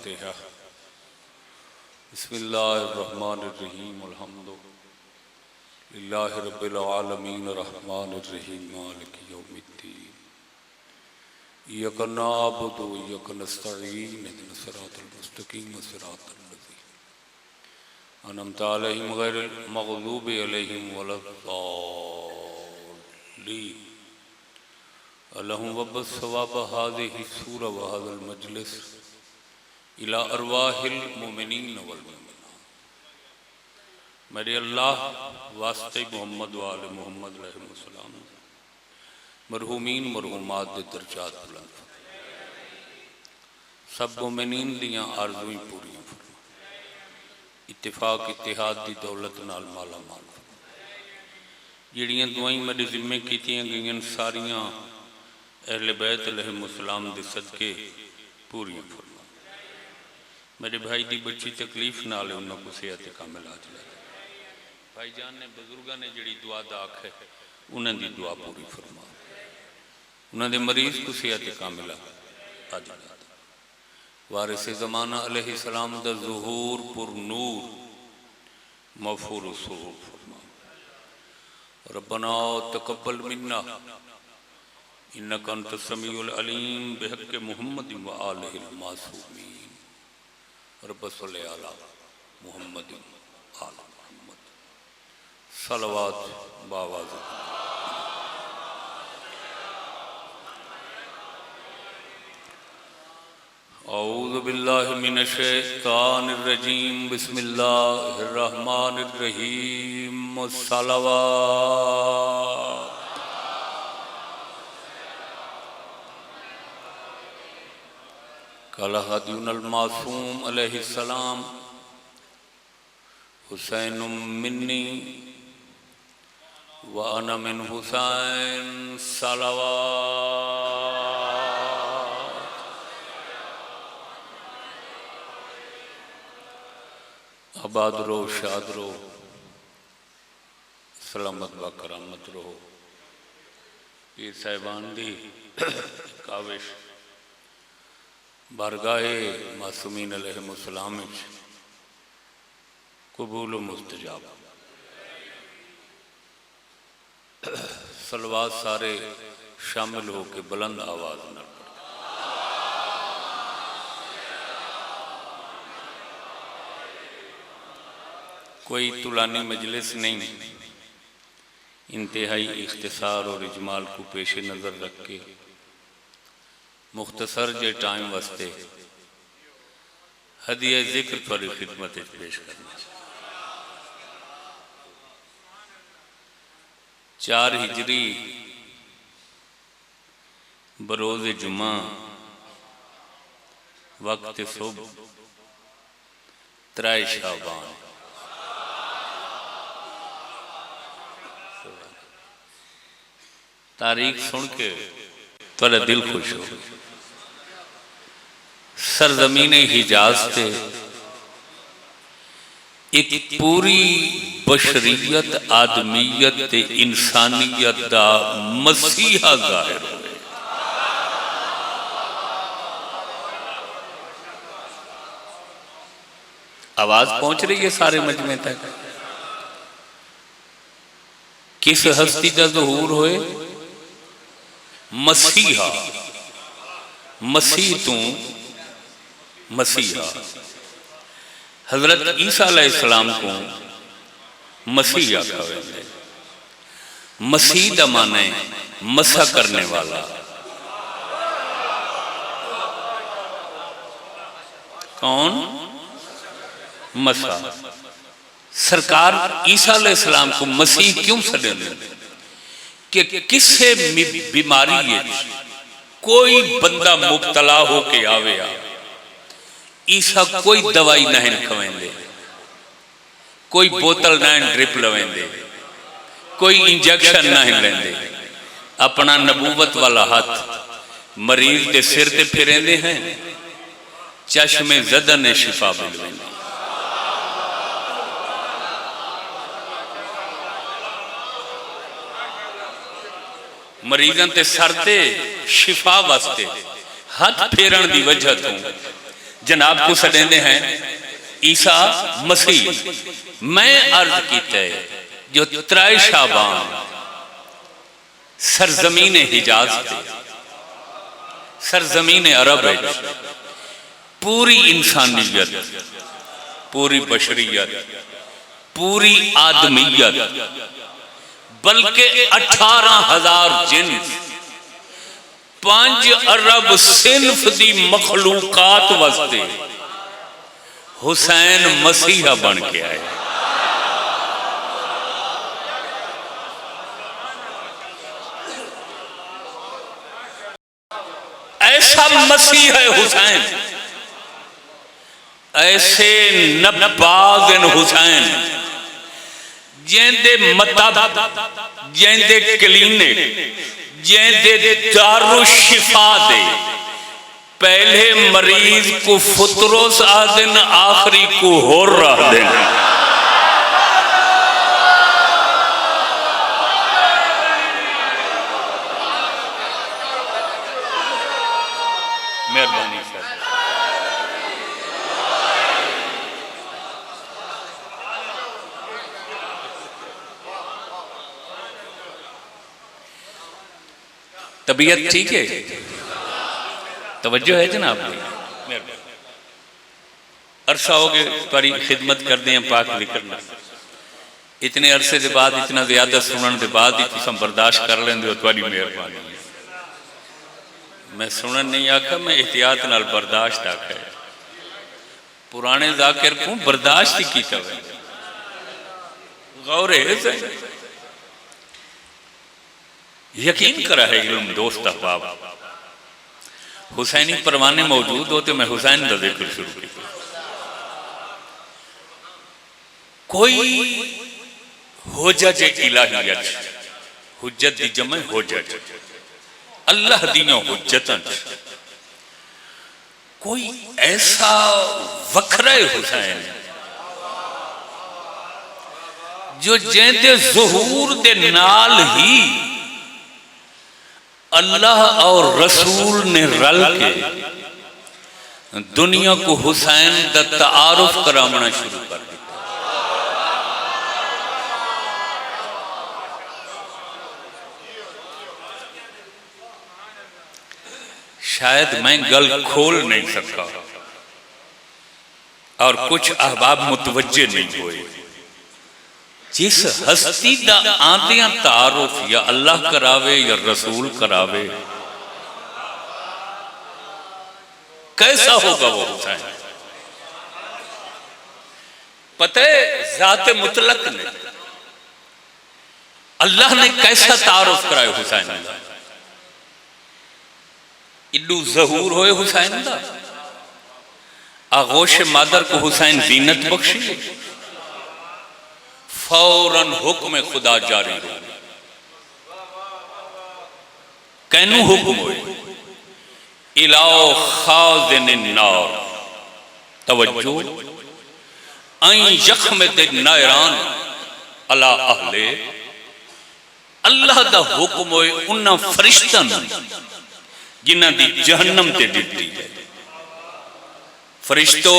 फातिहा। बिस्मिल्लाहिर्रहमानिर्रहीम। अल्हम्दुलिल्लाहि रब्बिल आलमीन अर्रहमानिर्रहीम मालिकि यौमिद्दीन। इय्याका नअबुदु व इय्याका नस्तईन इहदिनस सिरातल मुस्तकीम सिरातल लज़ीना अनअमता अलैहिम गैरिल मग़लूबि अलैहिम वलद्दाल्लीन। अल्लाहुम वब्बस सवाब हाज़िहि सूरा व हाज़ल मजलिस इला अरवाहिल मोमिनीन वल मोमिनात। मेरे अल्लाह वास्ते मोहम्मद व आले मोहम्मद अलैहिस्सलाम मरहूमीन मरहूमात दे दर्जात बुलंद, सब मोमिनीन दियां आरज़ूएं पूरियां फरमा, इत्तिफाक इत्तिहाद दी दौलत नाल माला माल फरमा। जिहड़ियां दुआएं मेरे जिम्मे कीतियां गईयां सारियां अहले बैत अलैहिमुस्सलाम दे सदके पूरियां फरमा। मेरे भाई की बच्ची तकलीफ नाल उन्होंने को सेहत कामिल आ जाए। भाई जान ने बजुर्गों ने जी दुआ दाख है उन्होंने दुआ पूरी फरमा। उन्होंने मरीज को सेहत कामिल आ जाए। वारिस ज़माना अलैहिस्सलाम दा ज़ुहूर पुर नूर मग़फ़ूर सुरूर फरमा। रब्बना तक़ब्बल मिन्ना इन्नका अंतस समीउल अलीम बिहक़्क़ि मुहम्मद व आलिहिल मासूमीन। रब्बना सल्लि अला मुहम्मद आला मुहम्मद सलवात बावाज़। औज़ु बिल्लाहि मिनश शैतानिर रजीम। बिस्मिल्लाहिर रहमानिर रहीम। सलवात। कल हदीउल मासूम अलैहिस्सलाम हुसैन मिन्नी व अना मिन हुसैन। सलवात। आबाद रहो, शाद रहो, सलामत व करामत रहो। पीर साहिबान दी काविश बारगाहे मासूमीन अलैहिमुस्सलाम कबूल मुस्तजाब। सलवात सारे शामिल हो के बुलंद आवाज न पढ़। कोई तुलानी मजलिस नहीं, इंतहाई इख्तिसार और इजमाल को पेश नज़र रख के मुख्तसर जे टाइम वास्ते हदिया जिक्र पर खिदमत पेश करना। 4 हिजरी बरोज़ जुमा वक्त सुबह 3 शाबान। तारीख सुन के थोड़ा दिल खुश हो। सरजमीन हिजाज से एक पूरी बशरीयत आदमीयत इंसानियत दा मसीहा जाहिर हो। आवाज पहुंच रही है सारे मजमे तक। किस हस्ती का ज़हूर होए? मसीहा। मसीह तू मसीहा। हजरत ईसा अलैहिस्सलाम को मसीह आखा। मसीह का माना है मसा करने वाला। कौन? मसा। सरकार ईसा अलैहिस्सलाम को मसीह क्यों सदे कि किसे बीमारी कोई बंदा मुब्तला हो के आवे ईसा कोई दवाई नहीं खवेंदे, कोई बोतल नहीं ड्रिप लवेंदे, कोई इंजेक्शन नहीं लेंदे। अपना नबूवत वाला हाथ मरीज के सिर ते फिरेंदे हैं, चश्मे ज़दन ने शिफा मिलवेंदे। मरीजों के सर ते शिफा वास्ते हाथ फेरन की वजह तो जनाब को सदेंदे हैं ईसा मसीह। मैं अर्ज किया जो 3 शाबान सरजमीन हिजाज थे, सरजमीन अरब पूरी इंसानियत, पूरी बशरियत, पूरी आदमियत, बल्कि 18,000 जिन्स, 5 अरब सिन्फ दी मखलूकात वास्ते हुसैन मसीहा बन के आए। ऐसा मसीह है हुसैन, ऐसे नबाज़ हुसैन जेंदे मताब, जेंदे क्लीने, जेंदे दारू शिफा दे। पहले मरीज को फुतरोस आ दिन, आखिरी को होर रह दिन। मेहरबानी सर। तबीयत ठीक है? तवज्जो है जनाब? अरसा हो गए तुम्हारी खिदमत कर दें पाक जिक्र में। इतने अरसे के बाद, इतना ज्यादा सुनने के बाद ही तुम बर्दाश्त कर लेंगे हो, तुम्हारी मेहरबानी। मैं सुनन नहीं आखा, मैं एहतियात नाल बर्दाश्त आखा है। पुराने जाकिर को बर्दाश्त ही किया। गौर है, यकीन करा है इल्म दोस्त अहबाब। हुसैनी परवाने मौजूद हो तो मैं हुसैन का जिक्र शुरू किया। कोई हुज्जत इलाहियत, हुज्जत दी जमे हुज्जत, अल्लाह दियां हुज्जतां, कोई ऐसा वखरा हुसैन जो जेंदे ज़ुहूर दे नाल ही अल्लाह और रसूल ने रल के दुनिया को हुसैन का तारुफ कराना शुरू कर दिया। शायद मैं गल खोल नहीं सकता और कुछ अहबाब मुतवज्जे नहीं हुए। जिस हस्ती का आंदियां तारुफ या अल्लाह करावे या रसूल करावे, कैसा होगा वो हुसैन? पता है जाते मुतलक ने, अल्लाह ने कैसा तारुफ कराया हुसैन? इल्लू ज़हूर होए हुसैन दा, आगोश मादर को हुसैन जीनत बख्शी, फौरन हुक्म खुदा जारी हो। कैनू हुक्म होए? इलाओ खाज़िन नार, तवज्जो, आई यख्म दे नायरान अला अहले। अल्लाह दा हुक्म होए उन्ना फरिश्तन जिन्हां दी जहन्नम ते ड्यूटी है। फरिश्तो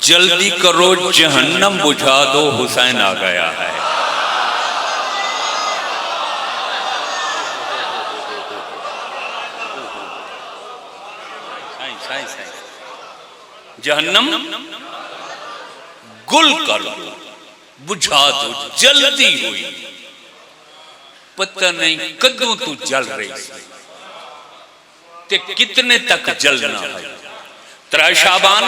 जल्दी करो, जहन्नम बुझा दो, हुसैन आ गया है। जहन्नम गुल कर दो, बुझा दो, जल्दी हुई। पता नहीं कदों तू जल रही ते कितने तक जलना है। 3 शाबान,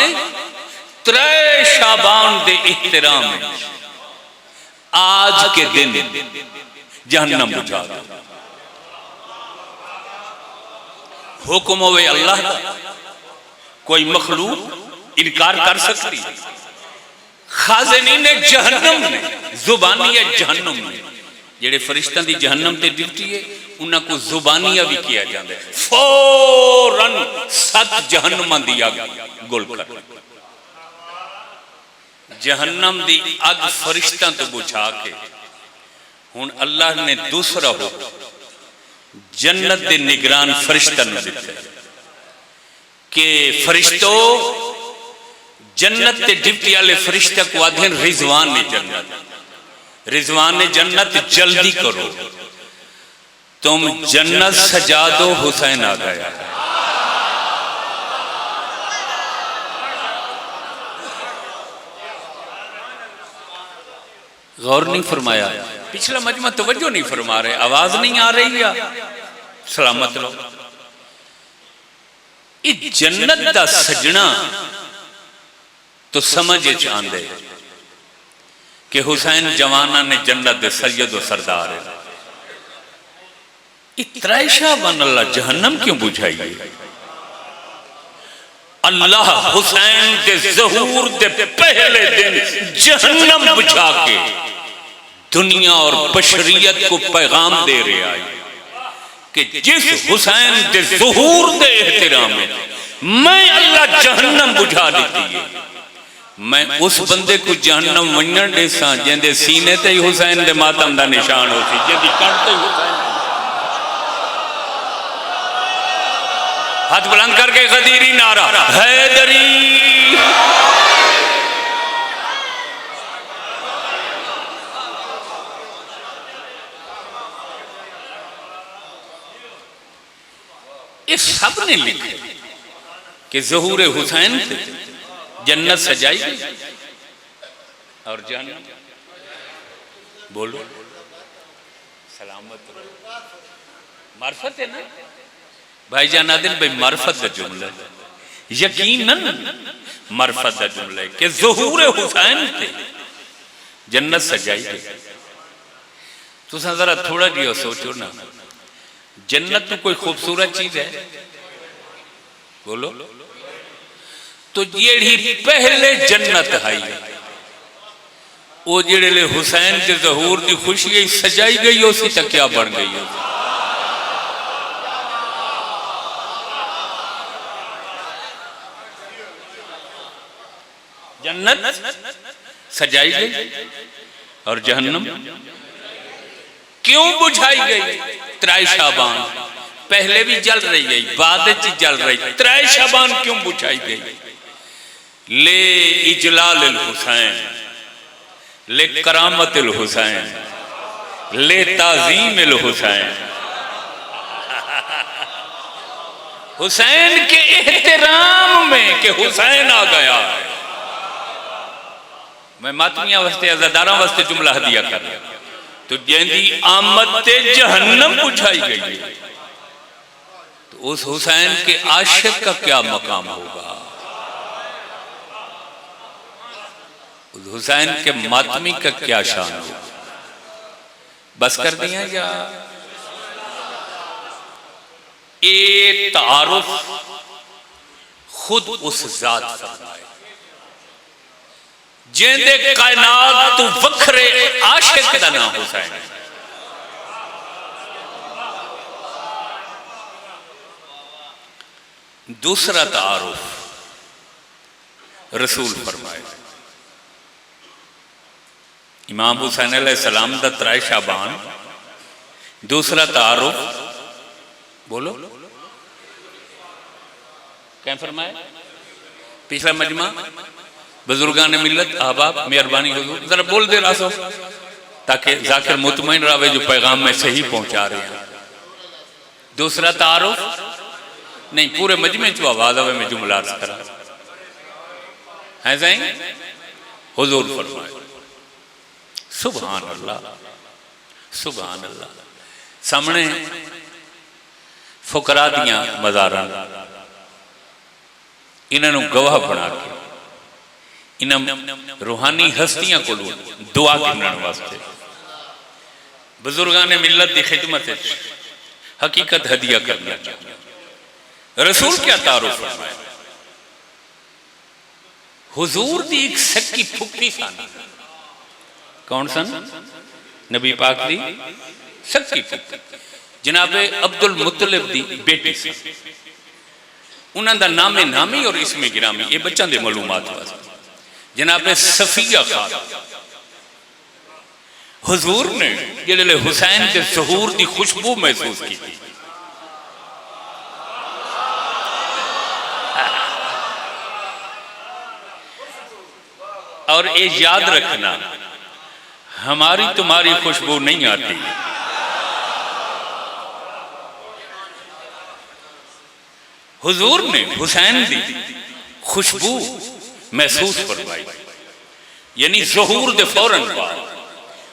3 शाबान दे इहतराम आज के दिन जहन्नम बुझा दो। हुक्म होवे अल्लाह का, कोई मखलूक इनकार कर सकती? खाज़िनीन जहन्नम ने, जुबानिया जहन्नम ने, जेड़े फरिश्तों की जहन्नम ते ड्यूटी है, उन्हां को जुबानिया भी किया जाता है। फौरन 7 जहन्नम दी अग गुल कर। जहन्नम दी अग फरिश्तों तो बुझा के हुण अल्लाह ने दूसरा हुक्म जन्नत दे निगरान फरिश्तों ने दिता कि फरिश्तों जन्नत ते डिप्टी वाले फरिश्ते को आधे रिजवान ने जन्नत, रिजवान ने जन्नत जल्दी करो, तुम जन्नत सजा दो, हुसैन आ गया। गौर नहीं फरमाया, पिछला मजमा तवज्जो नहीं फरमा रहे, आवाज नहीं आ रही है, सलामत लो। इस जन्नत दा सजना तो समझ आंदे कि हुसैन जवाना ने जन्नत दे सैयद व सरदार है। इतराइशा बन अल्लाह जहन्नम क्यों बुझाई? अल्लाह हुसैन दे ज़हूर दे पहले दिन जहन्नम बुझा के दुनिया और बशरियत को पैगाम दे रहा है कि जिस हुसैन दे ज़हूर दे एहतराम में मैं अल्लाह जहन्नम बुझा देती है। मैं उस बंदे को जहन्नम वंजन देसा जिंदे सीने ते ही हुसैन दे मातम दा निशान होती, जिंदी कण ते हुसैन। हाथ बुलंद करके गदीरी नारा हैदरी। इस सब ने लिखे कि ज़हूर हुसैन से जन्नत सजाई गई और जहन्नम, बोलो सलामत मार्फत है ना भाईजान आदिल भाई, मार्फत का जुमला यकीनन मार्फत का जुमला है कि ज़हूर हुसैन से जन्नत सजाई गई। तो जरा थोड़ा जिहा सोचो ना, जन्नत तो कोई खूबसूरत चीज है, बोलो। तो जेड़ी पहले जन्नत आई वो जेड़े हुसैन के ज़हूर की खुशी सजाई गई, उसी तक क्या बन गई हो? जन्नत सजाई गई और जहन्नम क्यों बुझाई गई? त्रै शाबान पहले भी जल रही है, बाद में जल रही, त्रै शाबान क्यों बुझाई गई? ले इजलाल हुसैन, ले करामत हुसैन, ले ताजीम हुसैन, हुसैन के एहतराम में कि हुसैन आ गया। मैं मातमिया वास्ते अज़ादारा वास्ते जुमला हदिया कर रहा, तो जिंदी आमद ते जहन्नम बुझाई गई, तो उस हुसैन के आशिक का क्या मकाम होगा? उस हुसैन के मातमी का क्या शान होगा? बस कर दिया या ए तारुफ खुद उस जात फरमाए जेंदे कायनात तू वखरे आशिक दा नाम हुसैन। दूसरा तारुफ रसूल फरमाए, इमाम हुसैन अलैहिस्सलाम दा त्रै शाबान। दूसरा तारुफ बोलो क्या फरमाए? पिछला मजमा बुजुर्गान ने मिलत अहबाब मेहरबानी हुजूर जरा बोल दे रासो ताकि जाकिर मुतमईन रहे जो पैगाम में सही पहुंचा रहे हैं। दूसरा तारुफ नहीं, पूरे मजमे चो आवाज आवे में जुमला अर्ज करा है जाएं। हुजूर फरमाए सुभान अल्लाह सुभान अल्लाह। सामने फुकरा दियां मज़ारां इन्हों गवाह बना के इन रूहानी हस्तियां को दुआ करने वास्ते बुजुर्गान ने मिलत की खिदमत हकीकत हदिया करना चाहिए। रसूल क्या तारुफ फरमाया? हुजूर दी एक सक्की फुक्की सन। कौन सन? नबी पाक दी सक्की फुक्की जनाबे अब्दुल मुत्तलिब दी बेटी सन। उन्होंने दा नामे नामी और इसमें गिरामी ये बच्चों के मालूमात वास्ते जनाबे सफिया खान। हुजूर ने जिहड़े हुसैन के ज़हूर की खुशबू महसूस की थी और ये याद रखना, हमारी तुम्हारी खुशबू नहीं आती, हुजूर ने हुसैन दी खुशबू महसूस फरमाई। यानी ज़हूर दे फौरन बाद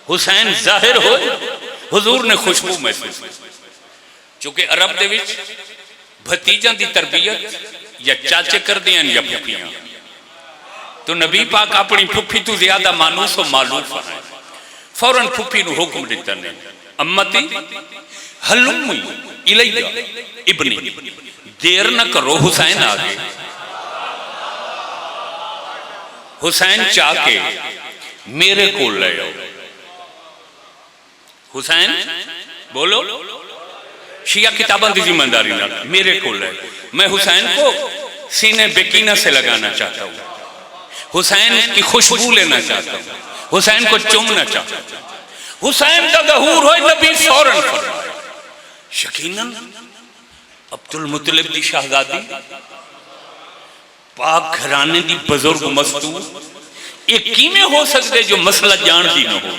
हुसैन जाहिर हो, हुजूर ने खुशबू महसूस। चूंकि अरब दे विच भतीजा की तरबियत या चाचे करते हैं या फुफियां, तो नबी पाक अपनी फुफी तो ज्यादा मानूस और मालूफ है। फौरन फुफी को हुक्म दिता ने, अम्मती हलुम्मी इलैया इब्नी, देर न करो, हुसैन आ गए। हुसैन चाह के मेरे को ले आओ। हुसैन बोलो, शिया किताबों की जिम्मेदारी ना मेरे को ले। मैं हुसैन को सीने बेकीना से लगाना चाहता हूँ, हुसैन की खुशबू लेना चाहता हूँ, हुसैन को चूमना चाहता हूँ। हुसैन का ज़हूर हो, नबी फौरन फरमाया। यकीनन अब्दुल मुत्तलिब की शहजादी, पाक घराने की बुजुर्ग मस्तूर, ये किमें हो सकते जो मसला जानती न हो?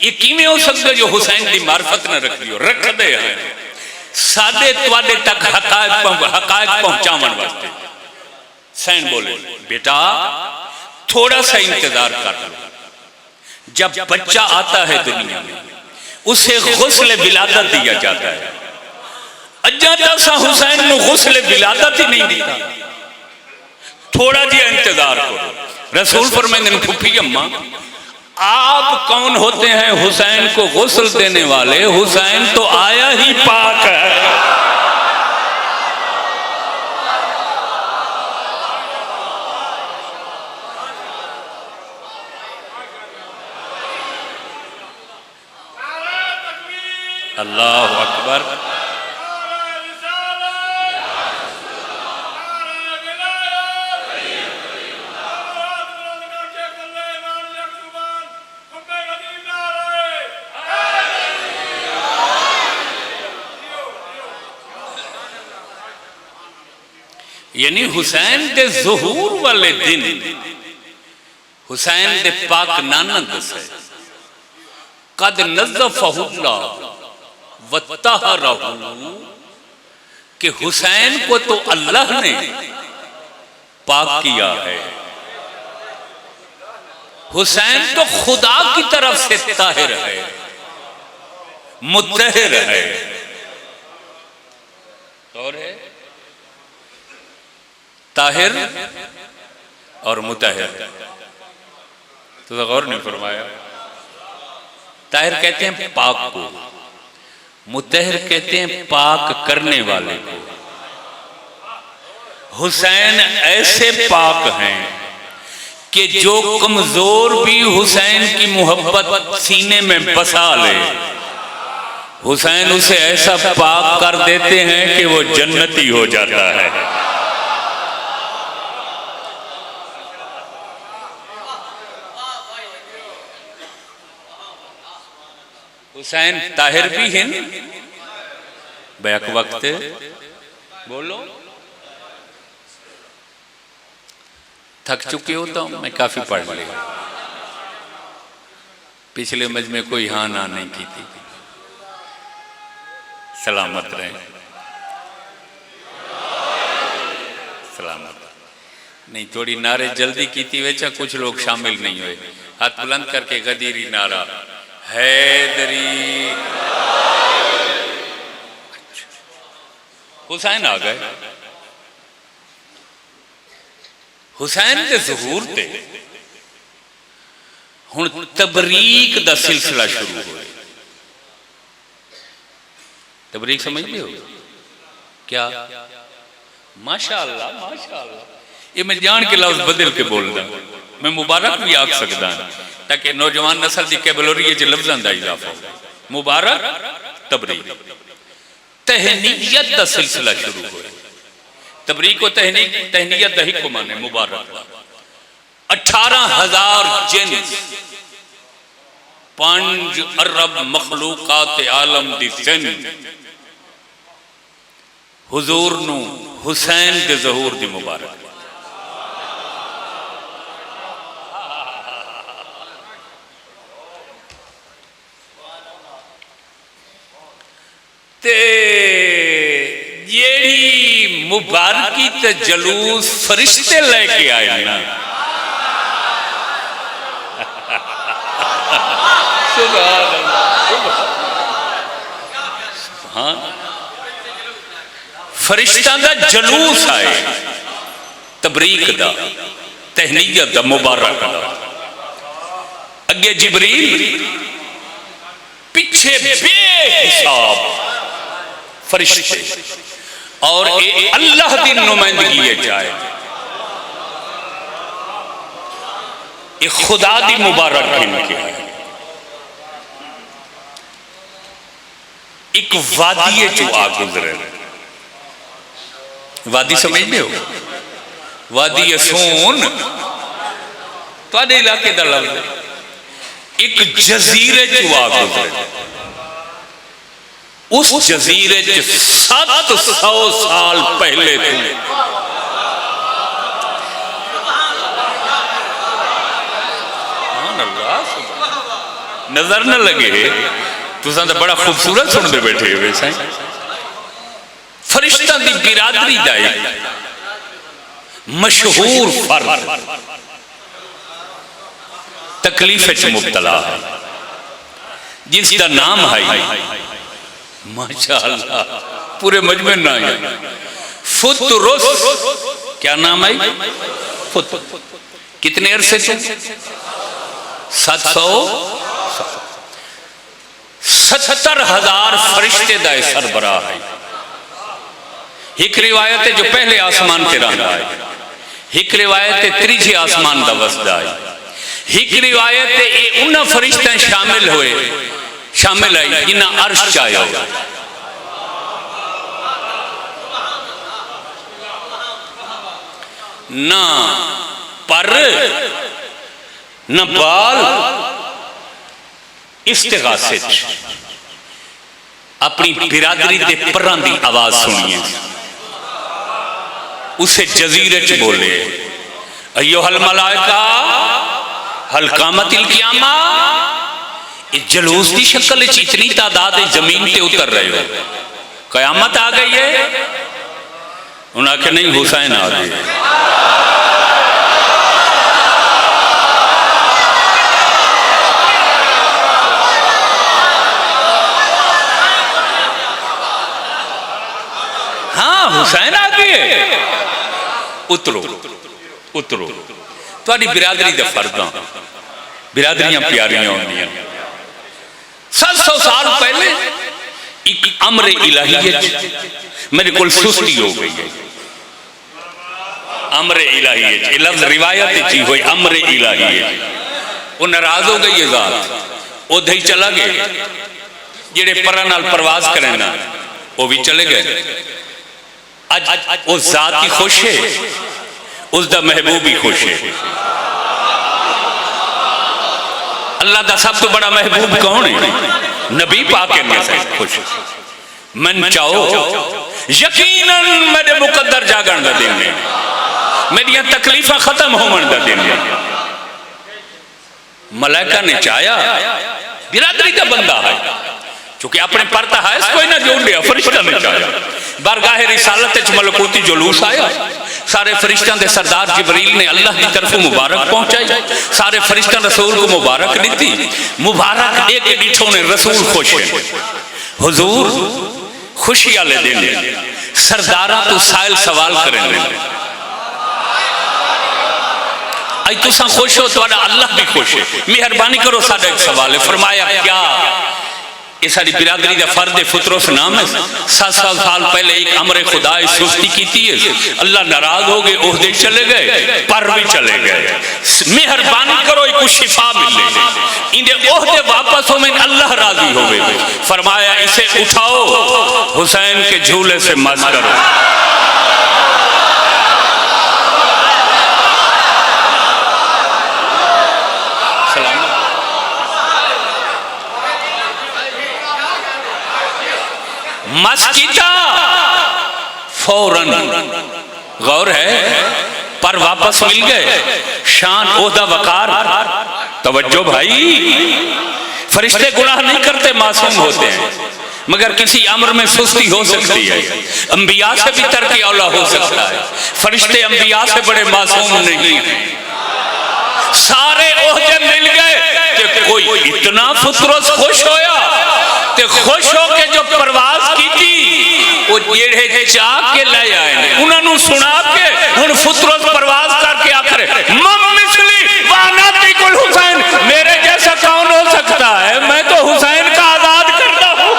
ये किमें हो सकते जो हुसैन की मार्फत न रखती हो? रखते हैं सादे तुहाडे तक हकायक पहुंचावन वास्ते। हुसैन बोले, बेटा थोड़ा सा इंतजार कर लो, जब बच्चा आता है दुनिया में उसे गुस्ल विलादत दिया जाता है। अज्जा सा हुसैन ने गुस्ल विलादत ही नहीं दिया, थोड़ा जिहा इंतजार करो। रसूल फरमाते, फुफी अम्मा आप कौन होते हैं हुसैन को गुस्ल देने वाले? हुसैन तो आया ही पाक है। अल्लाहु अकबर। यानी हुसैन के ज़हूर वाले दिन हुसैन दे पाक नाना दसे, कद नज़फ़हुल्लाह वत्तहरहू, कि हुसैन को तो अल्लाह ने पाक किया है। हुसैन तो खुदा की तरफ से ताहिर है, मुत्तहिर है। और है ताहिर और मुताहिर, तो गौर नहीं फरमाया। ताहिर कहते हैं पाक को, मुताहिर कहते हैं पाक करने वाले को। हुसैन ऐसे पाक हैं कि जो कमजोर भी हुसैन की मोहब्बत सीने में बसा ले, हुसैन उसे ऐसा पाक कर देते हैं कि वो जन्नती हो जाता है। हुसैन ताहिर भी हैं बैक वक्त। बोलो, थक चुके हो तो मैं काफी पढ़ लिया। पिछले मजमे कोई हाँ ना नहीं की थी। सलामत रहे, सलामत नहीं। थोड़ी नारे जल्दी की थी वैसा कुछ लोग शामिल नहीं हुए। हाथ बुलंद करके गदीरी नारा हैदरी। हुसैन आ गए। हुसैन के ज़हूर ते हुण तबरीक दा सिलसिला शुरू हो। तबरीक समझते हो क्या? माशाअल्लाह माशाअल्लाह, ये मैं जान के लफ्ज बदल के बोलदा, मैं मुबारक भी आख सकदा ताकि नौजवान नस्ल की कैबलरी च लफ्ज़ां दा इजाफा हो। मुबारक तबरीक, तहनीयत का सिलसिला शुरू हो। तबरीक को तहनीयत दही को माने मुबारक। 18,000 जिन 5 अरब मखलूकात आलम दी सिन हुजूर नू हुसैन दे ज़हूर दी मुबारक। ते जेड़ी मुबारकी ते जलूस फरिश्ते लेके आए ना, हाँ फरिश्ता दा जलूस आए, तबरीक दा, तहनीयत दा, मुबारक दा। अगे जिबरील, पीछे बेहिसाब फरिश्ते, और ये अल्लाह की नुमाइंदगी जाए, ये खुदा की मुबारक इनके है। एक वादी चो आ गुजरे, वादी समझते हो, वादी सोन तुहाडे इलाके का लफ्ज़, एक जजीरे चो आ गुजरे, उस जजीरे 700 साल पहले नजर न लगे, तुसां तो बड़ा खूबसूरत सुनते बैठे हुए साईं। फरिश्ता की बिरादरी का एक मशहूर फर्द तकलीफ च मुब्तला है, जिसका नाम है माशाअल्लाह पूरे मजमे ना है फुतरुस। क्या नाम है? कितने अरसे से? 770,000 फरिश्ते दा सरबराह है। एक रिवायत है जो पहले आसमान ते रहा है, एक रिवायत है त्रीजे आसमान का वसदा है, एक रिवायत है ये उन्हें फरिश्ते शामिल है जिन्हें अर्श चाहे ना पर न बाल। इस्तिगासे अपनी बिरादरी के परां की आवाज सुनिए, उसे जजीरे च बोले अय्युहल मलाइका हल कामतिल क़ियामा। इस जलूस की शक्ल इतनी तादाद जमीन पे उतर रहे हो, कयामत आ गई है? उन्हें आख्या नहीं, हुसैन आ गए। हाँ हुसैन आ गए, उतरो उतरो। तुहाडी बिरादरी दे फर्दां, बिरादरियां प्यारियां होंदियां। 700 साल पहले एक अमरे इलाही मेरे को सुस्ती हो गई है। अमरे इलाही लफ्ज रिवायत ही हुई, अमरे इलाही वो नाराज हो गई है जात, उधर ही चला गए। जेड़े परा नाल परवाज करें ना वो भी चले गए। आज वो जात ही खुश है, उसका महबूब ही खुश है। अल्लाह का सब तो बड़ा महबूब कौन है? नबी पाक के खुश। मन चाहो यकीनन मेरे मुकद्दर जागण का दिन है, मेरिया तकलीफा खत्म होवन का दिन है। मलाइका ने चाया, बिरादरी का बंदा है चूंकि अपने परता है कोई ना जोड़ लिया, फरिश्ता ने चाया। बारगाह रिसालत मलकूती जुलूस आया, सारे फरिश्तों के सरदार जिबरील ने अल्लाह की तरफ मुबारक पहुंचाई, सारे फरिश्तों रसूल को मुबारक दी। मुबारक एक डिठो ने रसूल खुश है, हुजूर खुशी वाले दिन सरदारा तो साइल सवाल करेंगे, आज तुसा खुश हो तो अल्लाह भी खुश है, मेहरबानी करो साडा एक सवाल है। फरमाया क्या? ये सारी बिरादरी का फर्द फुतरुस नाम है। 700 साल पहले एक अमरे खुदा सुस्ती की थी, अल्लाह नाराज हो गए, ओहदे चले गए, पर भी चले गए। मेहरबानी करो एक शिफा मिले, इन्हें ओहदे वापस हो में अल्लाह राजी हो गए। फरमाया इसे उठाओ, हुसैन के झूले से मस करो। मस्किता फौरन, गौर है, पर वापस मिल गए। शान ओहदा वकार, तवज्जो भाई, फरिश्ते गुनाह नहीं करते, मासूम होते हैं। मगर किसी अम्र में सुस्ती हो सकती है। अंबिया से भी तरक औला हो सकता है। फरिश्ते अंबिया से बड़े मासूम नहीं हैं। सारे ओहदे मिल गए कि कोई इतना फुतरस खुश होया ते खुश होके जो परवाज की थी वो जेड़े चाह के ले आए उन्होंने सुना के हुन फुतरस परवाज करके आखिर मम मिसली वानाती कुल हुसैन, मेरे जैसा कौन हो सकता है, मैं तो हुसैन का आजाद करता हूँ।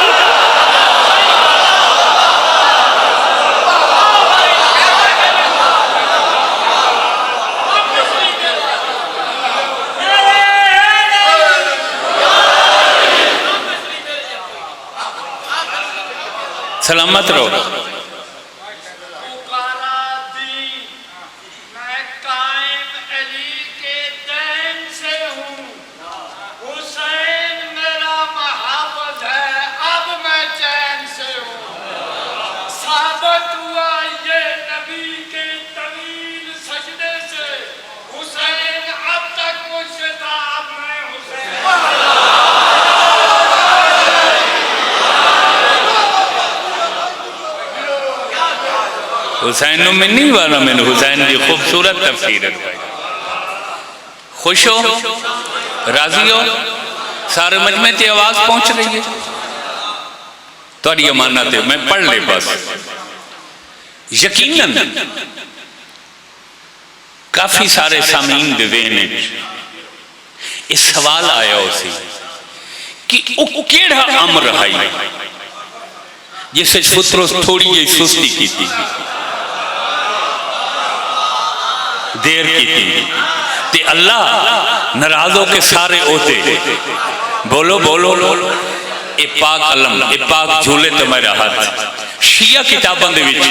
सलामत रहो। हुसैन मिनी वाला मैंने हुसैन की खूबसूरत तफसीर है। खुश हो, राजी हो, सारे मजमे की आवाज पहुंच रही है। थोड़ी अमानत है, मैं पढ़ ले बस। यकीनन काफी सारे सामीन दे ज़हन इस सवाल आया उसी कि वो केड़ा अमर है जिसे फुतरस थोड़ी जी सुस्ती की थी, देर की थी ते अल्लाह नाराज होके सारे ओते बोलो बोलो ए पाक अलम ए पाक झूले तो मेरा हाथ। शिया किताबों दे विच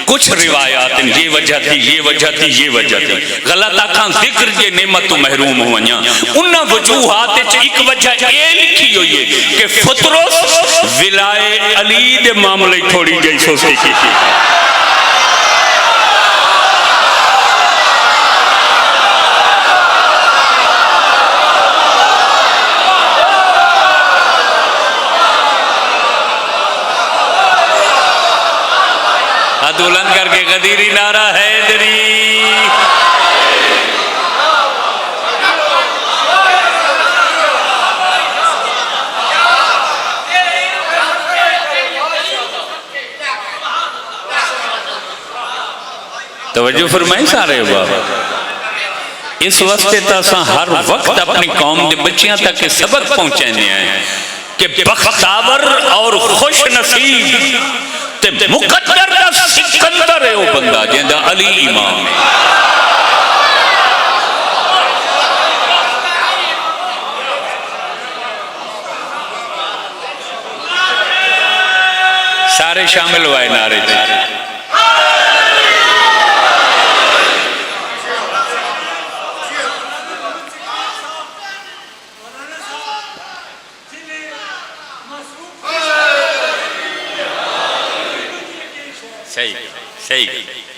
कुछ रिवायात ये वजह थी, ये वजह थी, ये वजह थी। गलत आखां जिक्र जे नेमत तो महरूम होव냐 उन्हां वजूहात विच एक वजह ये लिखी हुई है कि फुतरस विलाए अली दे मामले थोड़ी जी सुस्ती की थी। बुलंद करके गदीरी नारा हैदरी। तवज्जो फरमाई सारे बाबा। इस वास्ते तो हर वक्त अपनी कौम के बच्चियों तक सबक पहुंचाने हैं कि बख्तावर और खुश नसीब मुकद्दर दा सिकंदर है वो बंदा जिंदा अली इमाम है। सारे शामिल हुए नारे थे। सही सही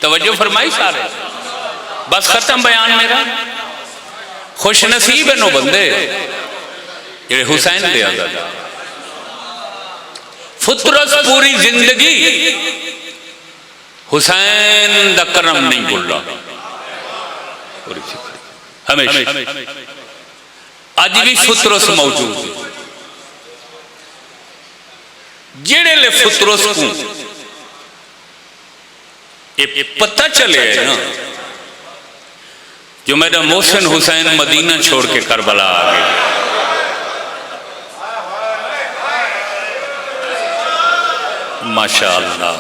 तवज्जो फरमाई सारे। बस खत्म बयान मेरा। खुश नसीब है नो बंदे जेड़े हुसैन दे आजाद। फुतरस पूरी जिंदगी हुसैन दा करम नहीं भुल्ला, हमेशा अज भी फुतरस मौजूद है। जेड़े ले फुतरस को ये पता चले है ना जो मेरा मोहसिन हुसैन मदीना छोड़ के करबला आ गए, माशाअल्लाह।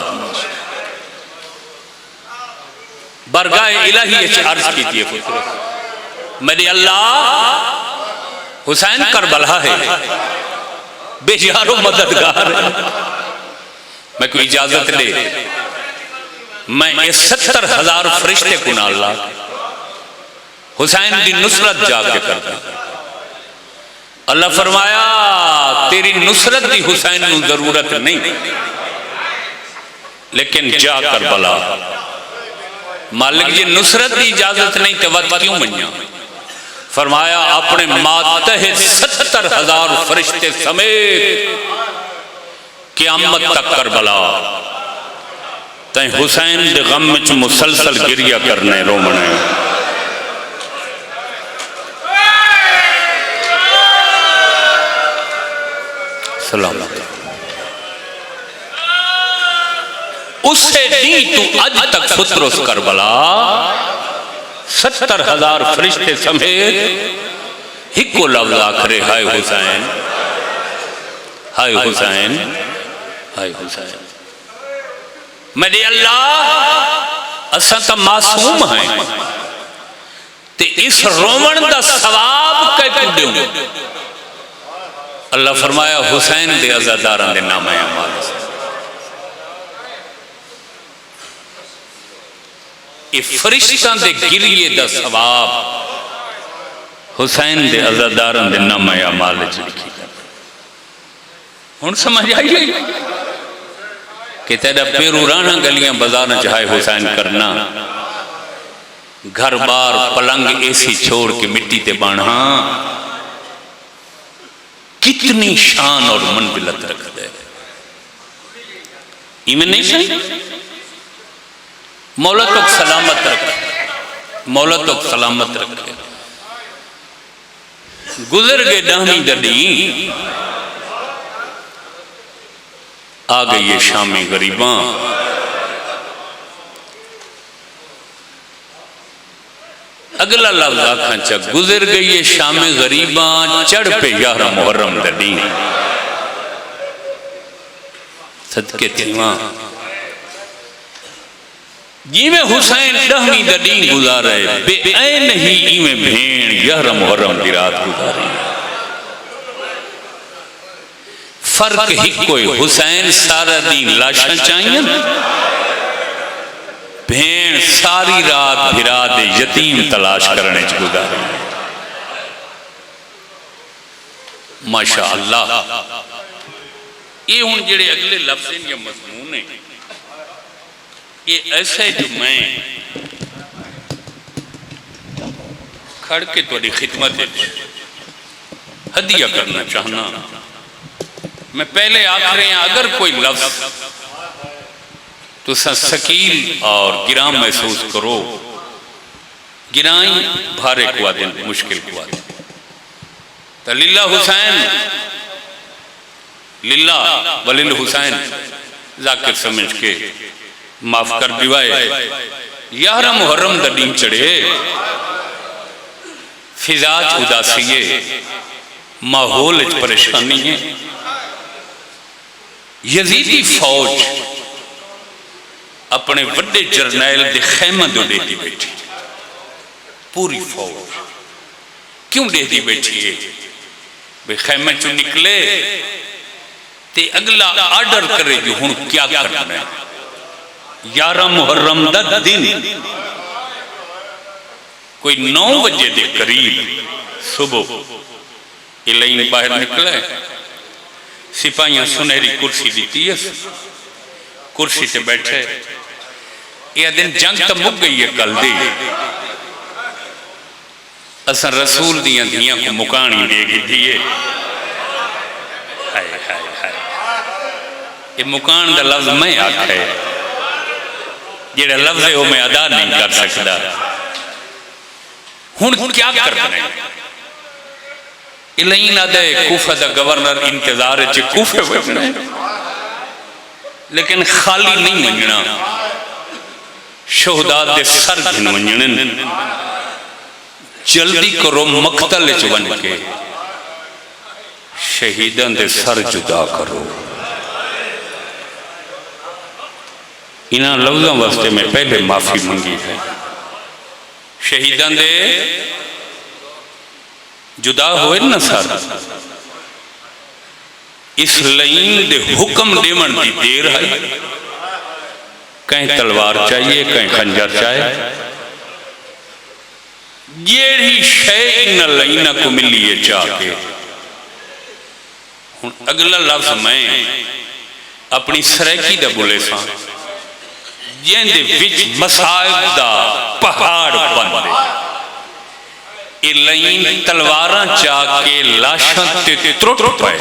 बरगाह इलाही अर्ज की थी मेरे अल्लाह हुसैन करबला है, बेजारो मददगार है। मैं कोई इजाजत दे मैं 70,000 फरिश्ते को नाल ला हुसैन की नुसरत जाके करता। अल्लाह फरमाया तेरी नुसरत की हुसैन को जरूरत नहीं, लेकिन जा करबला। मालिक जी नुसरत की इजाजत नहीं तो वत क्यों मनिया? फरमाया अपने मातहत 70,000 फरिश्ते समेत क़यामत तक करबला तैं हुसैन दे गम च मुसलसल गिरिया करने रोमने। सलामत उससे दी तू अज तक सुतरुस करबला 70,000 फरिश्ते समेत हिको लफ्ज आखरे हाय हुसैन, हाय हुसैन, हाय हुसैन। मेरे अल्लाह असा तो मासूम हैं ते इस रोमन का सवाब कै दूं। अल्लाह फरमाया हुसैन दे अज़ादारां दे नामे अमाल ये फरिश्तां दे गिरिए दा सवाब हुसैन दे अज़ादारां दे नामे अमाल च लिखी। हुण समझ आई कि तेरा पेरू राणा गलियां बाजार च हाय हुसैन करना, घर बार पलंग एसी छोड़ के मिट्टी ते बाणा कितनी शान और मनजिलत रख दे। इमें नहीं सही। मौला तो सलामत रखे, मौला तो सलामत रखे। गुजर गए डाहनी दड़ी आ गई है शामी गरीबा। अगला लफ्ज आखा चा गुजर गई है शामे गरीबा चढ़ पे 11 मुहर्रम दड़ी सदके थीवा जिमें हुसैन 10वीं दड़ी गुजारे बेऐन ही इवें भेड़ 11 मुहर्रम की रात गुजारी। फर्क ही कोई हुसैन सारा दिन लाशा चाहिए, भेड़ सारी रात फिरा दे यतीम तलाश करने च गुजारी। माशा अल्लाह। ये हुण जेड़े अगले लफ्ज़ या मज़मून है ये ऐसे जो मैं खड़ के तुहाडी खिदमत हदिया करना चाहना। मैं पहले आख रहे हैं अगर कोई लफ्ज़ तो सकील और गिराम महसूस करो, गिराई भारे कुआ दिन मुश्किल कुआ दिन तो लिल्ला हुसैन लिल्ला वलिल हुसैन जाकिर समझ के माफ कर दिवाए। 11 मुहर्रम दा दिन चढ़े फिजाज उदासी है, माहौल परेशानी है। यजीदी फौज अपने वड्डे जरनैल के खैमा दो डेती बैठी, पूरी फौज क्यों डेती बैठी है भाई खैमे चो निकले ते अगला आर्डर करे जो हुण क्या करना है। 11 मुहर्रम दा दिन कोई 9 बजे के करीब सुबह ये लाइन बाहर निकले, सिपाहियां सुनहरी कुर्सी दी है, कुर्सी से बैठे। यह दिन जंग तो मुक गई है कल दी, असा रसूल दियां धियां को मुकानी दे दी है। हाय हाय हाय ये मुकान का लफ्ज मैं आखे जेड़ा लफ्ज है वो मैं अदा नहीं कर सकता। हुण क्या करना है इलाइन आदे कूफा दा गवर्नर इंतजार च कूफे बैठना है, लेकिन खाली नहीं मंगना, शोहदा दे सर घिन मंगने। जल्दी करो मकतल च बन के शहीदां दे सर जुदा करो। इन्हां लफ्ज़ों वास्ते मैं पहले माफी मंगी है। शहीदां दे जुदा होए ना सर, इस लाइन दे हुक्म देवन की देर है। कहीं तलवार चाहिए, कहीं खंजर चाहिए, जेड़ी शय इन लाइन को मिली है चाह के। हुण अगला लफ्ज मैं अपनी सरैकी दा बोले सा जिंदे विच मसाइब दा पहाड़ बनदे। ये लाइन तलवारां चाह के लाशां ते त्रुट पए।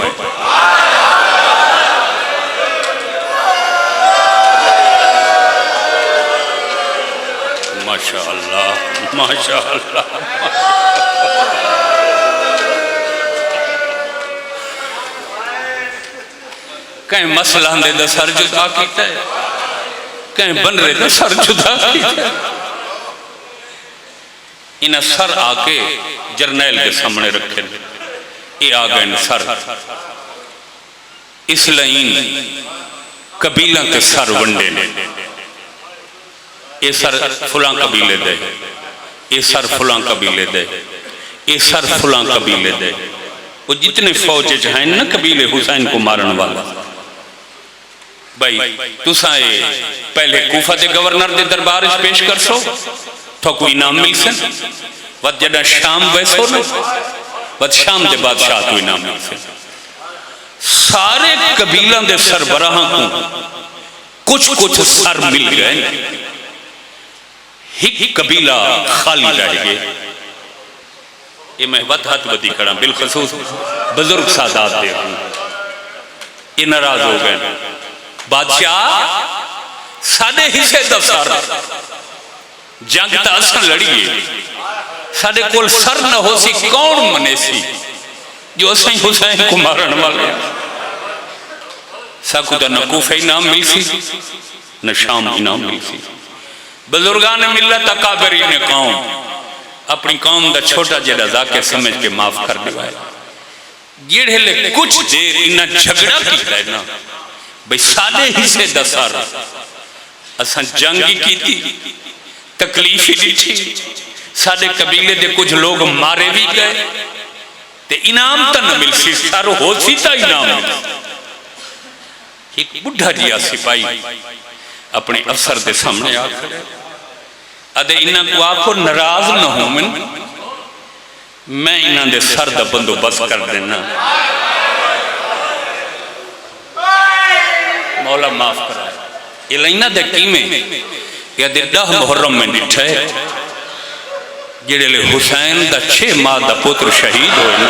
माशा अल्लाह माशा अल्लाह। कहीं मसला दे सर जुदा किया है, कहीं बनरे का सर जुदा किया। इन्हें सर आके जरनैल के सामने रखे, ये आ गए सर। इसलिए कबीला के सर वंडे ने, ये सर फुलां कबीले दे, ये सर फुलां कबीले दे, ये सर फुलां कबीले दे। वो जितने फौज हैं ना कबीले हुसैन को मारन वाला, भाई तुसा ये पहले कूफा के गवर्नर के दरबार पेश कर सो तो कोई इनाम मिल सन। वत जड़ा शाम वैसो ना, वत शाम के बादशाह को इनाम मिल सन। सारे कबीलों के सरबराह को कुछ कुछ सर मिल गए, एक कबीला खाली रह गए। ये मैं वत हाथ बदी करा, बिलखसूस बुजुर्ग सादात दे, ये नाराज हो गए। बादशाह साडे हिस्से दा सर, जंग तो अस लड़िए, साडे कोल सर न हो सी कौन मने सी जो असें हुसैन को मारन वाले। साकू तो न कूफे इनाम मिल सी न शाम इनाम मिल सी। बुजुर्गां ने मिलत अकाबरी ने कौम अपनी कौम का छोटा जेड़ा जाके समझ के माफ कर दिवाए। जेड़े कुछ देर इन्ना झगड़ा किया है ना, भाई साडे हिस्से दा सर असां जंग की थी, तकलीफ ही दी, साडे कबीले दे कुछ लोग मारे भी गए, ते इनाम तो न मिल सी, सर हो सी ता इनाम मिल। एक बुढ़ा जिहा सिपाही अपने अफसर के सामने आ खड़े, अदे इन्हां को आखो नाराज न हो, मैं इन्हां दे सर दा बंदोबस्त कर देना, मौला माफ करा। ये लाइना दे कीमें या दे 10 मुहर्रम में डिठे जेड़े हुसैन दा 6 माह दा पुत्र शहीद होए ना।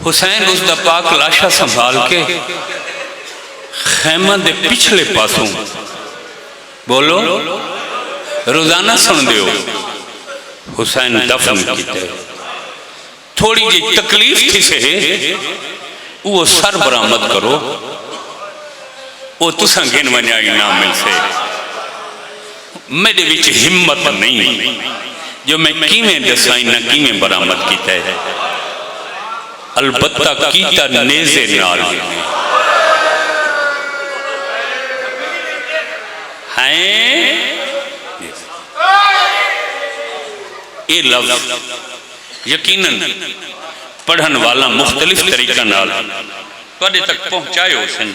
हुसैन उसका पाक लाशा संभाल के खैमा दे पिछले पासों, बोलो रोजाना सुन दियो, हुसैन दफन किते। थोड़ी जी तकलीफ थी से वो सर बरामद करो, वो तुसा गिन वना इनाम मिल से। मेरे विच हिम्मत नहीं जो मैं किवें दसां ना किवें बरामद किता है, अलबत्ता कीता नेज़े नाल हैं। ये लफ्ज़ यकीनन पढ़न वाला मुख्तलिफ तरीका नाल तुहाडे तक पहुँचाए हो सन।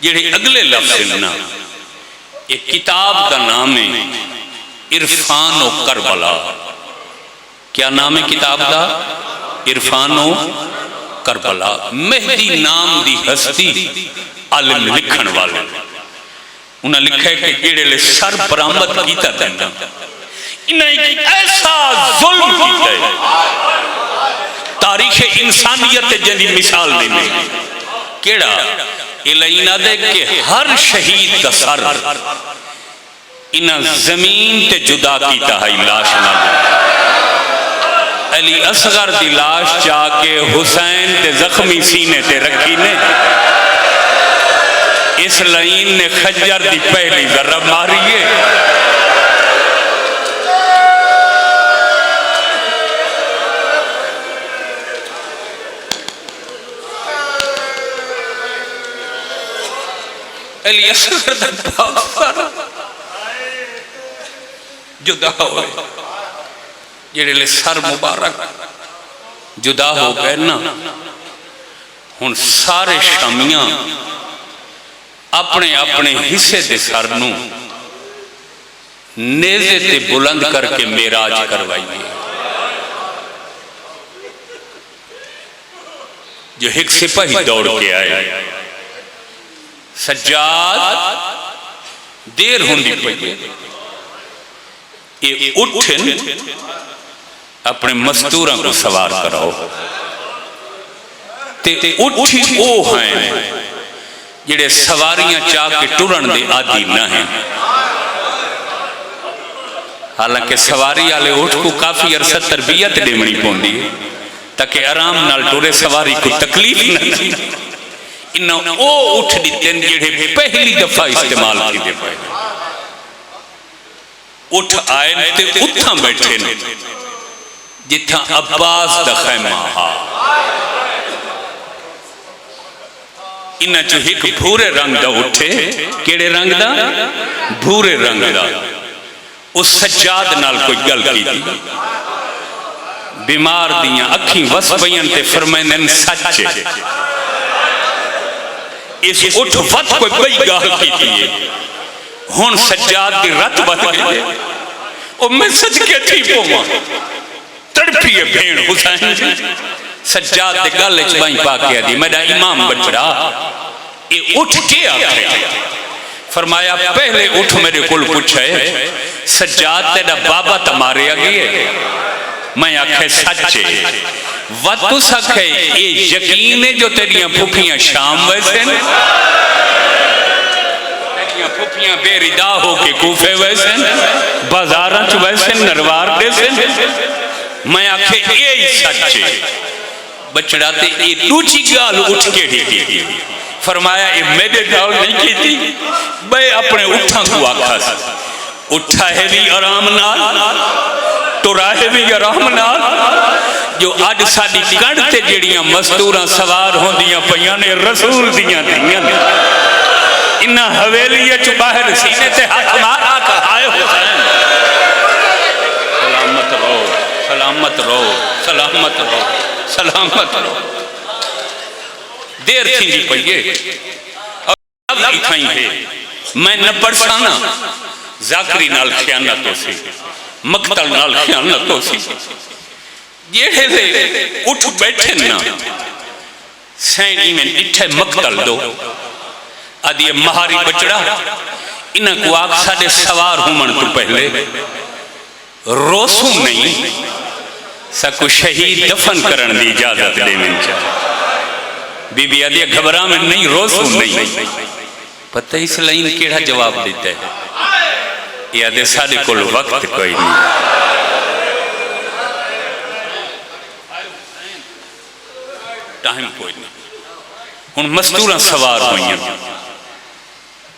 जेड़े अगले लफ्ज़ ना, ये किताब का नाम है इरफान ओ करबला। क्या नाम है किताब का? इरफान ओ करबला। मेहदी नाम दी हस्ती आलिम लिखण वाले उन्हें लिखा है कि जेड़े सर बरामद कीता देना, इन्हें ऐसा जुल्म कीता है, तारीख इंसानियत जिंदी मिसाल देने केड़ा इलाइना दे के हर शहीद का सर इन्हें जमीन ते जुदा कीता है लाश नाल। अली असगर दी लाश जाके हुसैन ते जख्मी सीने ते रखी ने, इस लाइन ने खज्जर दी पहली जरब मारी है। अली असगर दा जुदा हो जेड़े सर मुबारक जुदा हो गए ना, हुन सारे शामियां अपने अपने हिस्से दे सर नूं नेज़े ते बुलंद करके मेराज करवाइए। जो एक सिपाही दौड़ के आए, सज्जाद देर होंदी पई, ये उठन अपने मस्तूरा को सवार कराओ। ते उठी वो हैं जिहड़े सवारियां चाह के टुरन दे आदि न हैं। हालांकि सवारी वाले उठ को काफ़ी अरसा तरबियत देनी पौंदी है ताकि आराम नाल टुरे, सवारी को तकलीफ नहीं। इन्हें वो उठ दिते जिहड़े पहली दफा इस्तेमाल किए पे उठ आए ते उथा बैठे ने जिथा अब्बास दा खैमा हा। इन्हां चो एक भूरे रंग दा उठे, केड़े रंग दा? भूरे रंग दा। उस सज्जाद नाल कोई गल की, बीमार दियां अखीं वस पईयां ते फरमाइंदे सच इस उठ वत कोई बई गल कीती है। हुण सज्जाद दी रत बद गई है। ओ मैं सच के थी पोवा तड़पी है भेड़ हुसैन। सज्जाद दे गल च बाई पा के दी मेरा इमाम बचड़ा ये उठ के आखे। फरमाया पहले उठ मेरे को पूछे सज्जाद तेरा बाबा तो मारे गए? मैं आखे सच वतु सखे ये यकीन है जो तेरिया फुफियां शाम वैसे फुफियां बेरिदा होके कूफे वैसे बाजार च वैसे नरवार देसे। मैं आखे ये सच बचड़ा ते ये दूजी गाल उठ के ही फरमाया ये मेरे गाल नहीं की मैं अपने उठा को आखा उठा है भी आराम नाल तुरा है भी आराम नाल। जो अज साडी कण ते जेड़ियां मस्तूरां सवार होंदियां पईयां ने रसूल दियां धीआं ने इन्हां हवेली च बाहर सीने ते हाथ मारा आए हुसैन सलामत रहो सलामत रहो सलामत रहो सलामत रहो। देर थी पईए अब इथाई है मैं न पढ़साना जाकरी नाल खयानत होसी मकतल नाल खयानत होसी। जेड़े दे उठ बैठे ना सैनी में इठे मकतल दो आदि महारी बचड़ा इन्हां को आख साडे सवार होमण तो पहले रोसू नहीं सकु शहीद दफन करन दी इजाजत देवें चा। बीबी आदि घबरा में नहीं रोसू नहीं। पता इस लाइन केड़ा जवाब देता है याद साढ़े को वक्त कोई नहीं। टाइम कोई नहीं। हुण मस्तूरां सवार होइयां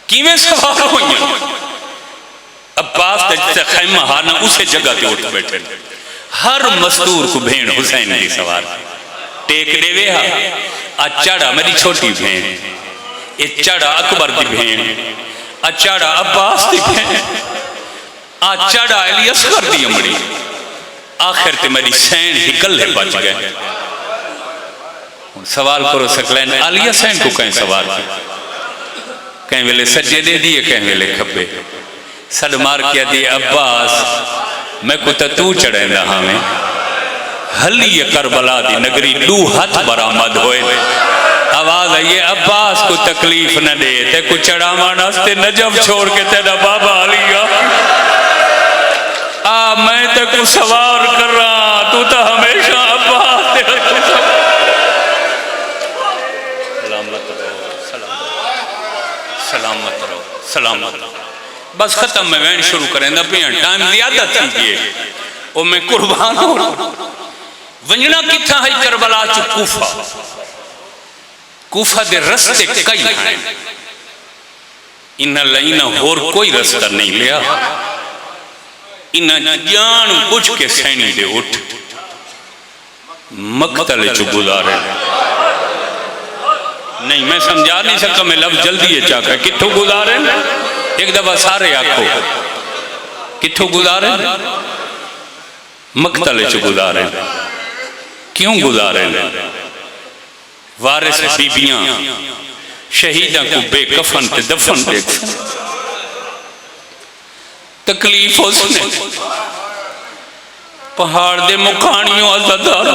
किवें सवार होइयां? अब्बास दा जिथे खैमा हा ना उसे जगह ते उठ बैठे। हर मस्तूर को भेण हुसैन दी सवार टेक देवे हा। आ चढ़ा मेरी छोटी भेण, ये चढ़ा अकबर दी भेण, आ चढ़ा अब्बास दी भेण, आ चढ़ा अली असगर दी अमड़ी। आखिर ते मेरी सैन ही कल्ले बच गए। सवाल करो सकलैन आलिया सैन को कहीं सवाल कहीं वेले सज्जे दे दिए कहीं वेले खब्बे सड मार के दिए अब्बास मैं को तू चढ़ेंदा हमें हली करबला दी नगरी दू हाथ बरामद होए। आवाज आई अब्बास को तकलीफ न दे ते को चढ़ावा नास्ते नजफ छोड़ के तेरा बाबा आलिया आ मैं ते को सवार कर रहा तू तो हमेशा अब्बास सलामत रहो सलामत रहो। बस खत्म मैं वैन शुरू करें टाइम ज्यादा थी गए ओ मैं कुर्बान हो वंजना किथा है करबला च कूफा। कूफा दे रस्ते कई हैं इन्हां लई ना होर कोई रास्ता नहीं लिया। इन्हां जान बुझ के सैनी दे उठ मकतल च गुजारे। नहीं मैं समझा नहीं सका मैं लफ्ज जल्दी चाह किथों गुजारे। एक दफा सारे आखो किथों गुजारे? मकतल च गुजारे। क्यों गुजारे? वारिस बीबियां शहीदा को बेकफन ते दफन देख तकलीफ उसने पहाड़ दे मुखानियों अज़ादार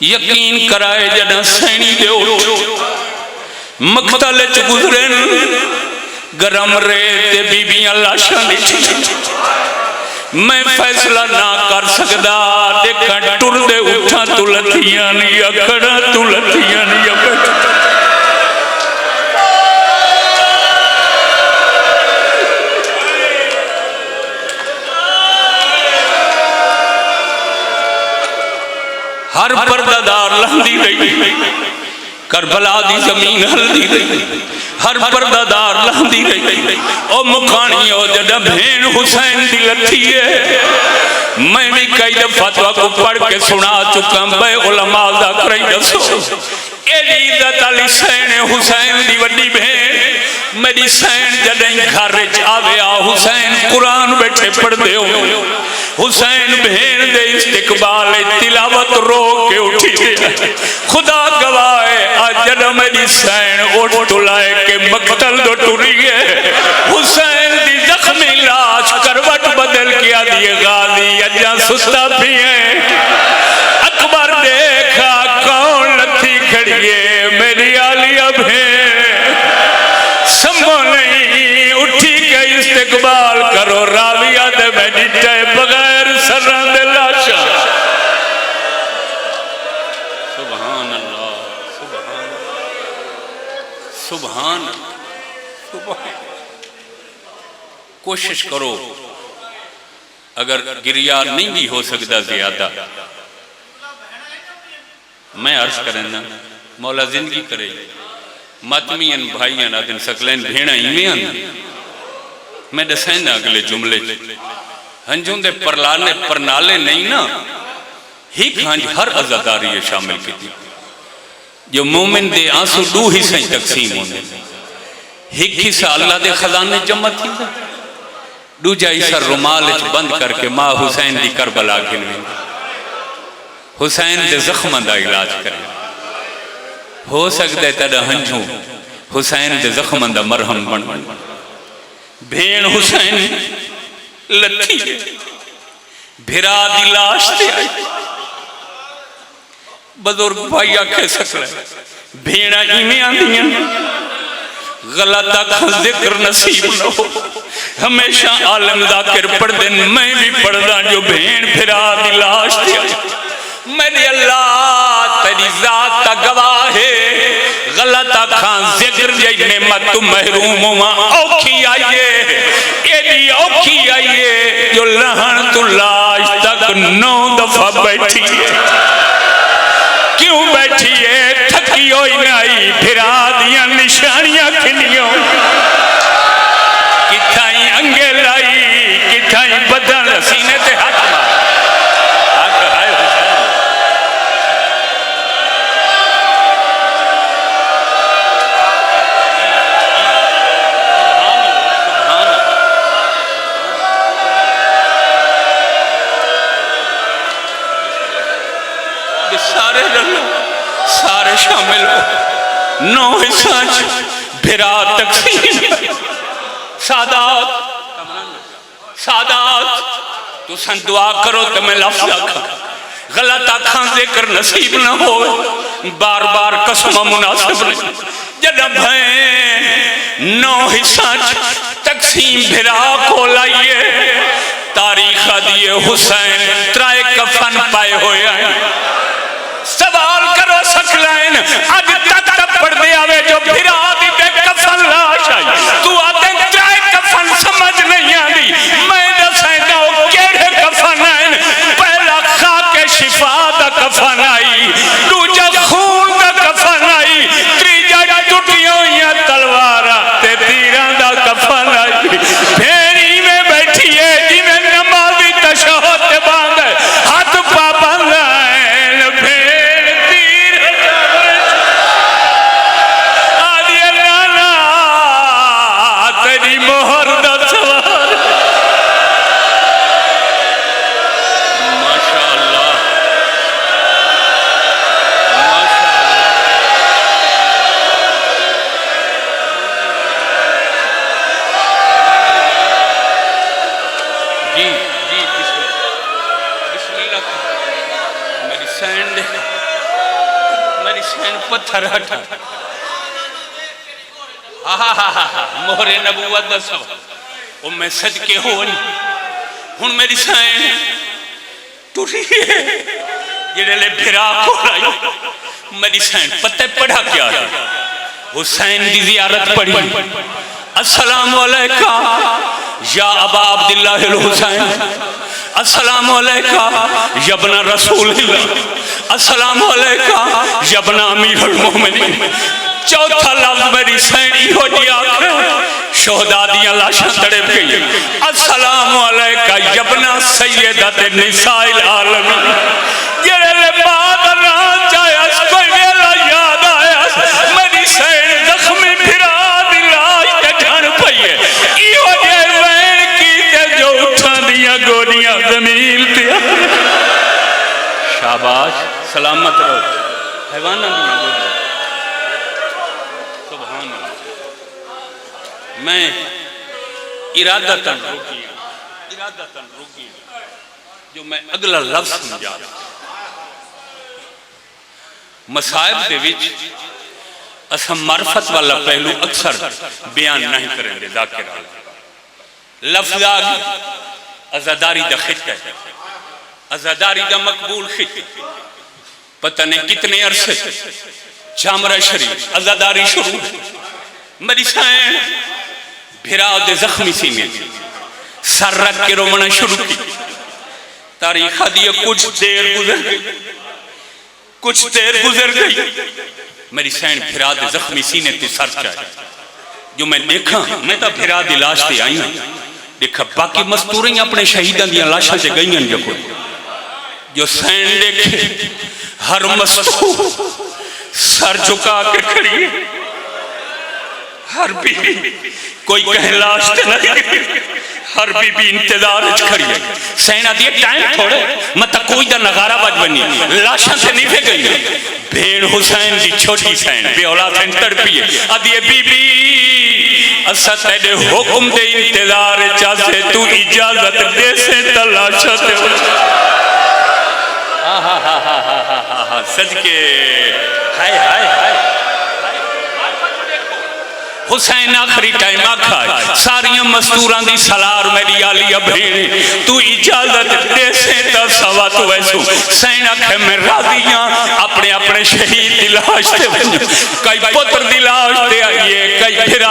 यकीन कराए जदा सैनी दे मकतल च गुजरे गरम रेत बीबियां लाशां लिखी मैं फैसला ना कर सकता। देखा टुरदे उठा तू लथियां नहीं, अखड़ा तू लथियां नहीं। हर पर्दादार लहंदी रही, करबला दी जमीन हल्दी रही, हर पर्दादार लहंदी रही। ओ मुखानी ओ जदा भेण हुसैन दी लथी है। मैं भी कई दफा को पढ़ के सुना चुका। बे उलमा दा करई दसो एडी इज्जत अली सैन हुसैन दी वड्डी भेण मेरी सैन जदे घर च आवे आ हुसैन कुरान बैठे पढ़दे हो। हुसैन भेण दे इस्तिकबाल तिलावत रो के उठी दे। खुदा गवाह है आज जद मेरी सैन उठ तुलाए के मकतल दो टुरी है। हुसैन दी जख्मी लाश करवट बदल के आदि गाजी अजा सुस्ता भी है। अकबर देखा कौन लथी खड़ी है, मेरी आलिया भेण समो नहीं उठी के इस्तिकबाल करो। राविया दे बैठी बगैर सरा दे लाशा। सुभान अल्लाह, सुभान सुभान सुभान। कोशिश करो, अगर गिरिया नहीं भी हो सकता ज्यादा, मैं अर्ज करना मौला जिंदगी करे। मातमियन भाईयन आदन सकलैन भेड़ा इवें मैं दसेंदा अगले जुमले हंजों दे परलाने परनाले नहीं ना हिक हंज हर अजादारी शामिल की। जो मोमिन दे आंसू दो हिस्से तकसीम होंगे। एक हिस्सा अल्लाह दे खजाने जमा थी, दूजा हिस्सा रुमाल बंद करके मां हुसैन दी करबला गिनवे, हुसैन दे जख्मां दा इलाज करे। हो सकता है तद हंजू हुसैन दे जख्मां दा मरहम बन। भेण हुसैन लथी भिरा दी लाश ते आई। बुजुर्ग भाई आखे सकला भेड़ा इवें आंदियां गलत आखा जिक्र नसीब न हो। हमेशा आलम जाकिर पढ़दे, मैं भी पढ़दा जो भेड़ भिरा दी लाश ते आई। मेरे अल्लाह तेरी जात का गवाह है, गलत आखा जिक्र जई नेमत तू महरूम हुआ औखी आईए, एडी औखी आईए जो लहन तू लाश तक 9 दफा बैठी है। क्यों बैठी है? थकी होई नहीं, फिरा दिया निशानियां खिलियों, किथाई अंगे लाई, किथाई बदन सीने ते हाथ मार। सारे सारे शामिल हो। 9 हिस्सा भिरा तकसीम। सादात सादात तू सन दुआ करो तो मैं लफ्ज़ आखा, गलत आखा जिक्र नसीब न हो। बार बार कसम मुनासिब नहीं। जब भय 9 हिस्सा तकसीम भिरा को लाइए, तारीख दिए हुसैन 3 कफन पाए हुए। सवाल करो सकलैन अज तक पढ़ते आवे जो फिरा दी कफन लाश आई। तू आते 3 कफन समझ नहीं आती। मैं दसेंदा केड़े कफन आए। पहला खाके शिफा दा कफन आई, दूजा खून दा कफन आई, तीजा टुटियां हुई तलवारां ते तीरां दा कफन आई। फेरी में बैठी है जिवें नमाज़ी तशहहुद ते बांध हाथ पाबंद पत्थर हटा मोहरे नबूवत दसो। ओ मैं सदके हो हुण मेरी सैन टुरी जेड़े फिरा को लाई मेरी सैन पत्ते पढ़ा क्या है हुसैन की जियारत पढ़ी अस्सलाम वालेका या अबा अब्दुल्लाह हुसैन अस्सलाम वालेका यबना रसूलुल्लाह अस्सलाम वालेका यबना अमीरुल मोमिनीन। चौथा लफ्ज मेरी सैनी हो दिया शोहदा दियां लाशां तड़प गई अस्सलाम वालेका यबना सय्यदत निसाइल आलमीन। जेड़े बाद ना चाया कोई वेला याद आया मेरी सैन जख्मी फिरा दी लाश ते ढन पई है इहो जे वैन कीते जो उठां दियां गोलियां जमीन ते शाबाश सलामत रहो हैवानां दियां गोलियां सुभान अल्लाह। मैं इरादतन रुकी जो मैं अगला लफ्ज समझा मसाइब दे विच असां मार्फत वाला पहलू अक्सर बयान नहीं करेंगे जाकिर लफ्ज आ गया आजादारी दा खित है आजादारी दा मकबूल खित पता नहीं कितने अरसे चामरा शरीफ आजादारी शुरू मेरी सैन फिरा दे जख्मी सीने सर रख के रोमना शुरू की तारीख दिया कुछ देर गुजर गई मेरी सैन फिरा दे जख्मी सीने ते सर चाहे जो मैं देखा मैं तो फिरा दी लाश ते आई देखा बाकी मस्तूरें अपने शहीदों दी लाशां से गई जो सैन देखे हर मस्तूर सर झुका के खड़ी हर बीबी कोई कहे लाश नहीं हर बीबी इंतजार खड़ी है सैना दिए टाइम थोड़े मत कोई दा नगारा बज बनी लाशा से नहीं फे गई भेड़ हुसैन दी छोटी सैन बेौला सेंटर पी अदिए बीबी असा तेरे हुक्म दे इंतजार चासे तू इजाजत दे से तलाशा ते सदके हाय हाय हाय हुसैन आखिरी टाइम आखा सारिया मस्तूरां दी सलार मेरी आलिया भेण तू इजाजत दे से ता सवा तू वैसू सैन आखे मैं राजी हां अपने अपने शहीद दी लाश ते कई पुत्र दी लाश ते आईए कई फिरा